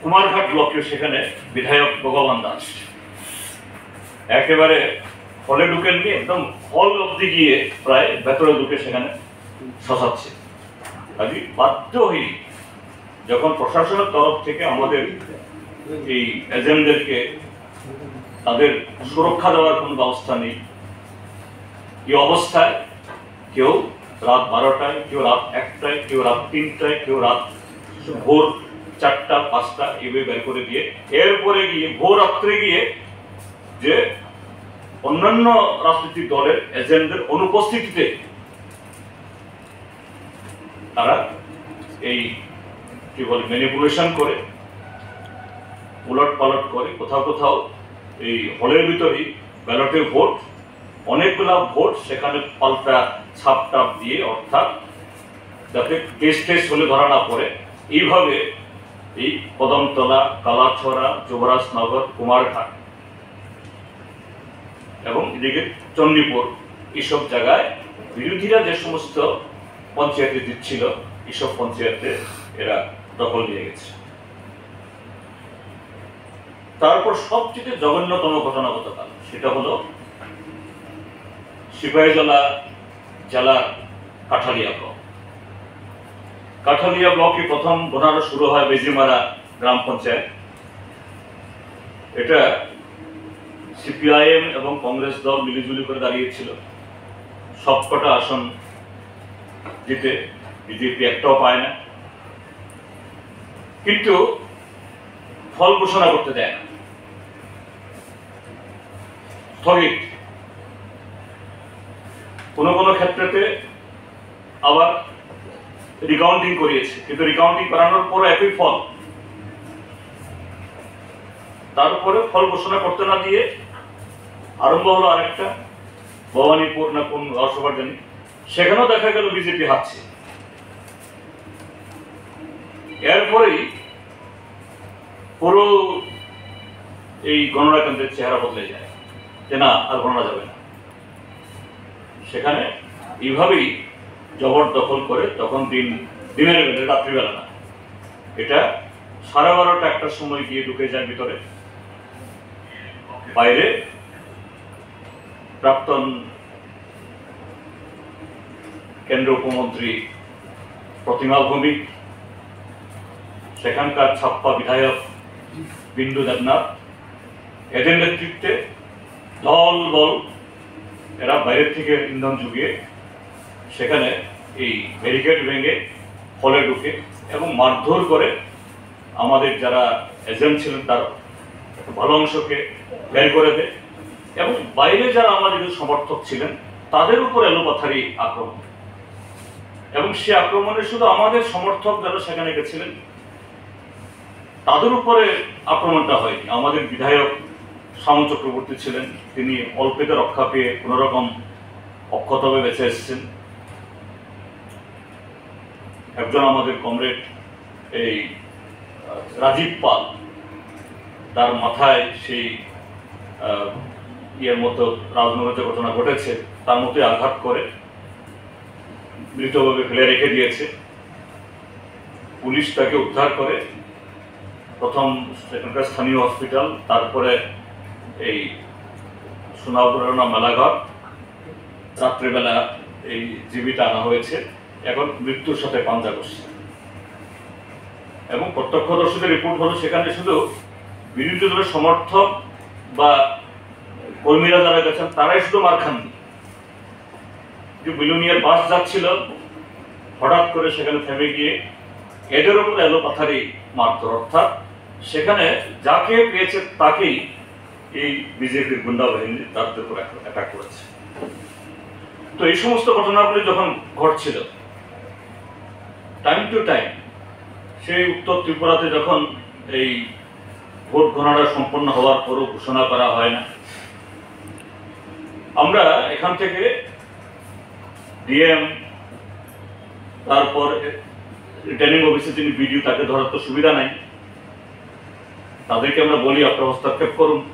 কুমারঘাট ব্লকে সেখানে বিধায়ক ভগবান দাস একেবারে হলে ঢুকেননি, একদম হল অব্দি গিয়ে প্রায় ভেতরে ঢুকে সেখানে শশাচ্ছে। কাজে বাধ্য হয়ে যখন প্রশাসনের তরফ থেকে আমাদের এই এজেন্টদেরকে তাদের সুরক্ষা দেওয়ার কোনো ব্যবস্থা নেই, এই অবস্থায় কেউ রাত 12টায়, কেউ রাত 1টায়, কেউ রাত 3টায়, কেউ রাত ভোর 4টা 5টা এভাবে বের করে দিয়ে এরপরে গিয়ে ভোর রাত্রে গিয়ে যে অন্যান্য রাজনৈতিক দলের এজেন্টদের অনুপস্থিতিতে তারা এই কি বলে ম্যানিপুলেশন করে, উলট পালট করে, কোথাও কোথাও এই হলের ভিতরেই ব্যালটে ভোট, অনেকগুলা ভোট সেখানে পাল্টা ছাপটাপ দিয়ে, অর্থাৎ যাতে কেস হলে ধরা না পড়ে, এইভাবে এই কদমতলা, কালাছড়া, যুবরাজনগর, কুমারঘাট এবং এদিকে চণ্ডীপুর, এইসব জায়গায় বিরোধীরা যে সমস্ত পঞ্চায়েতে দিচ্ছিল, এইসব পঞ্চায়েতে এরা দখল নিয়ে গেছে। তারপর সবচেয়ে জঘন্যতম ঘটনা গতকাল, সেটা হলো সিপাহীজলা জেলার কাঠালিয়া ব্লকে প্রথম ঘটনা শুরু হয় বেজিমারা গ্রাম পঞ্চায়েত। এটা সিপিআইএম এবং কংগ্রেস দল মিলিজুলি করে দাঁড়িয়েছিল, সবকটা আসন জিতে বিজেপি একটাও পায় না, কিন্তু ফল ঘোষণা করতে দেয় না, স্থগিত। কোনো কোনো ক্ষেত্রেতে আবার রিকাউন্টিং করিয়েছে, কিন্তু রিকাউন্টিং করানোর পরে একই ফল। তারপরে ফল ঘোষণা করতে না দিয়ে আরম্ভ হলো আরেকটা ভবানীপুর না কোন লোকসভার জানি, সেখানেও দেখা গেল বিজেপি হারছে। এরপরেই পুরো এই গণনা কেন্দ্রের চেহারা বদলে যায়, যে না আর গণনা যাবে না। সেখানে এইভাবেই জবরদখল করে, তখন দিনের বেলা, রাত্রিবেলা না, এটা 12:30 1টার সময় গিয়ে ঢুকে যায় ভিতরে। বাইরে প্রাক্তন কেন্দ্রীয় উপমন্ত্রী প্রতিমা ভৌমিক, সেখানকার ছাপ্পা বিধায়ক বিন্দু দেবনাথ, এদের নেতৃত্বে দল বল এরা বাইরের থেকে ইন্ধন জুগিয়ে সেখানে এই ব্যারিকেড ভেঙে হলে ঢুকে এবং মারধর করে আমাদের যারা এজেন্ট ছিলেন তার ভালো অংশকে বের করে দেয়, এবং বাইরে যারা আমাদের সমর্থক ছিলেন তাদের উপর এলোপাথারি আক্রমণ। এবং সে আক্রমণে শুধু আমাদের সমর্থক যারা সেখানে গেছিলেন তাদের উপরে আক্রমণটা হয়নি। আমাদের বিধায়ক শাম চক্রবর্তী ছিলেন, তিনি অল্পেতে রক্ষা পেয়ে কোনোরকম অক্ষতভাবে বেঁচে এসেছেন। একজন আমাদের কমরেড এই রাজীব পাল, তার মাথায় সেই ইয়ের মতো রাজনৈতিক ঘটনা ঘটেছে, তার মতোই আঘাত করে মৃতভাবে ফেলে রেখে দিয়েছে। পুলিশ তাকে উদ্ধার করে প্রথম সেখানকার স্থানীয় হসপিটাল, তারপরে এই সোনাপুরানা মেলাঘর, রাত্রিবেলা এই জীবিত আনা হয়েছে, এখন মৃত্যুর সাথে পাঞ্জা করছে। এবং প্রত্যক্ষদর্শীদের রিপোর্ট হলো সেখানে শুধু বিরোধী দলের সমর্থক বা কর্মীরা যারা গেছেন তারাই শুধু মার খাননি, যে বিলুনিয়ার বাস যাচ্ছিল হঠাৎ করে সেখানে থেমে গিয়ে এদের উপর এলোপাথারি মারধর, অর্থাৎ সেখানে যাকে পেয়েছে তাকেই এই বিজেপির গুন্ডা বাহিনী তাদের উপর অ্যাটাক করেছে। তো এই সমস্ত ঘটনাগুলি যখন ঘটছিল টাইম টু টাইম, সেই উত্তর ত্রিপুরাতে যখন এই ভোট গণনা সম্পন্ন হওয়ার পরও ঘোষণা করা হয় না, আমরা এখান থেকে ডিএম, তারপর রিটার্নিং অফিসে যিনি বিডিও, তাকে ধরার তো সুবিধা নাই, তাদেরকে আমরা বলি আপনারা হস্তক্ষেপ করুন।